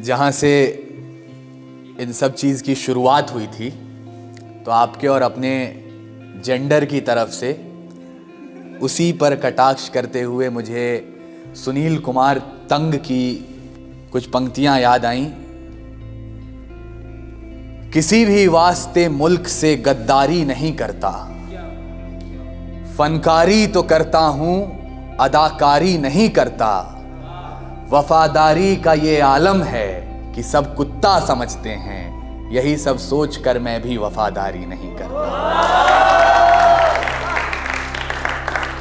जहाँ से इन सब चीज़ की शुरुआत हुई थी, तो आपके और अपने जेंडर की तरफ से उसी पर कटाक्ष करते हुए मुझे सुनील कुमार तंग की कुछ पंक्तियां याद आईं। किसी भी वास्ते मुल्क से गद्दारी नहीं करता, फनकारी तो करता हूं अदाकारी नहीं करता। वफादारी का ये आलम है कि सब कुत्ता समझते हैं, यही सब सोचकर मैं भी वफादारी नहीं करता।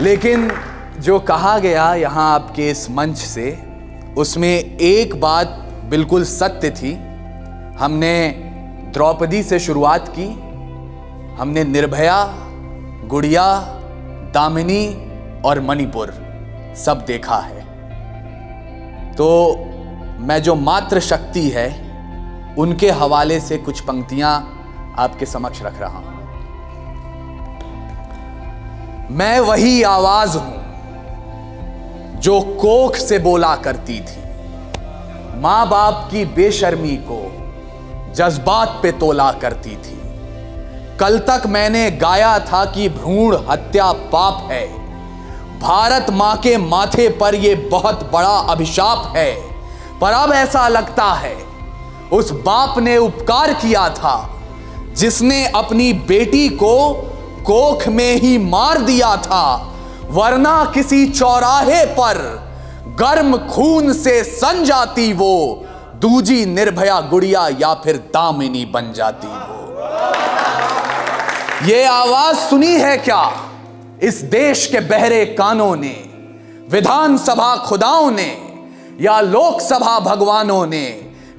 लेकिन जो कहा गया यहां आपके इस मंच से, उसमें एक बात बिल्कुल सत्य थी। हमने द्रौपदी से शुरुआत की, हमने निर्भया, गुड़िया, दामिनी और मणिपुर सब देखा है। तो मैं जो मातृ शक्ति है उनके हवाले से कुछ पंक्तियां आपके समक्ष रख रहा हूं। मैं वही आवाज हूं जो कोख से बोला करती थी, मां बाप की बेशर्मी को जज्बात पे तोला करती थी। कल तक मैंने गाया था कि भ्रूण हत्या पाप है, भारत मां के माथे पर यह बहुत बड़ा अभिशाप है। पर अब ऐसा लगता है उस बाप ने उपकार किया था जिसने अपनी बेटी को कोख में ही मार दिया था, वरना किसी चौराहे पर गर्म खून से सन जाती वो, दूजी निर्भया गुड़िया या फिर दामिनी बन जाती वो। ये आवाज सुनी है क्या इस देश के बहरे कानों ने, विधानसभा खुदाओं ने या लोकसभा भगवानों ने?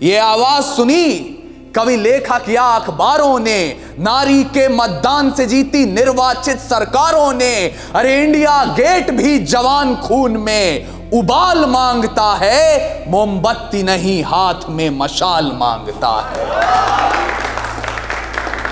ये आवाज सुनी कवि लेखक या अखबारों ने, नारी के मतदान से जीती निर्वाचित सरकारों ने? अरे इंडिया गेट भी जवान खून में उबाल मांगता है, मोमबत्ती नहीं हाथ में मशाल मांगता है।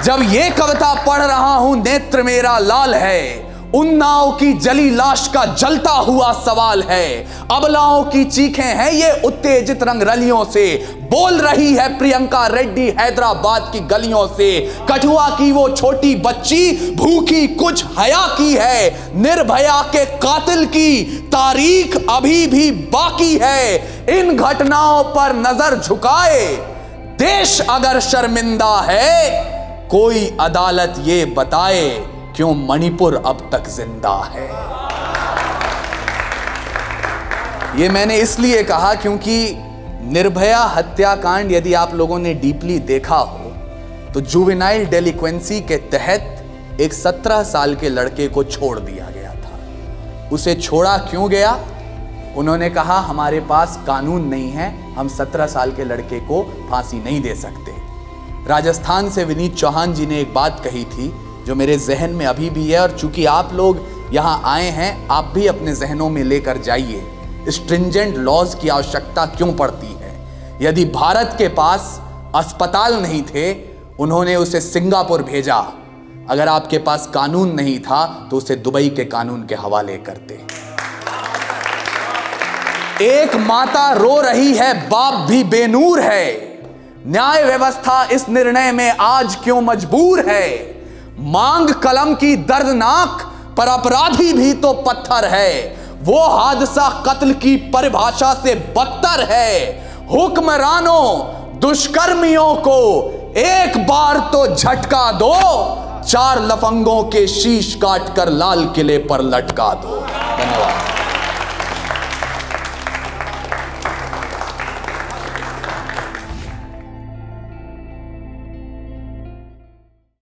जब ये कविता पढ़ रहा हूं, नेत्र मेरा लाल है, उन्नाव की जली लाश का जलता हुआ सवाल है। अबलाओं की चीखें हैं ये उत्तेजित रंग रलियों से, बोल रही है प्रियंका रेड्डी हैदराबाद की गलियों से। कठुआ की वो छोटी बच्ची भूखी कुछ हया की है, निर्भया के कातिल की तारीख अभी भी बाकी है। इन घटनाओं पर नजर झुकाए देश अगर शर्मिंदा है, कोई अदालत ये बताए क्यों मणिपुर अब तक जिंदा है। ये मैंने इसलिए कहा क्योंकि निर्भया हत्याकांड यदि आप लोगों ने डीपली देखा हो तो जुवेनाइल डेलिक्वेंसी के तहत एक 17 साल के लड़के को छोड़ दिया गया था। उसे छोड़ा क्यों गया? उन्होंने कहा हमारे पास कानून नहीं है, हम 17 साल के लड़के को फांसी नहीं दे सकते। राजस्थान से विनीत चौहान जी ने एक बात कही थी जो मेरे जहन में अभी भी है, और चूंकि आप लोग यहां आए हैं, आप भी अपने जहनों में लेकर जाइए स्ट्रिंजेंट लॉज की आवश्यकता क्यों पड़ती है। यदि भारत के पास अस्पताल नहीं थे, उन्होंने उसे सिंगापुर भेजा। अगर आपके पास कानून नहीं था तो उसे दुबई के कानून के हवाले करते। एक माता रो रही है, बाप भी बेनूर है। न्याय व्यवस्था इस निर्णय में आज क्यों मजबूर है? मांग कलम की दर्दनाक, पर अपराधी भी तो पत्थर है। वो हादसा कत्ल की परिभाषा से बदतर है। हुक्मरानों दुष्कर्मियों को एक बार तो झटका दो, 4 लफंगों के शीश काट कर लाल किले पर लटका दो। धन्यवाद।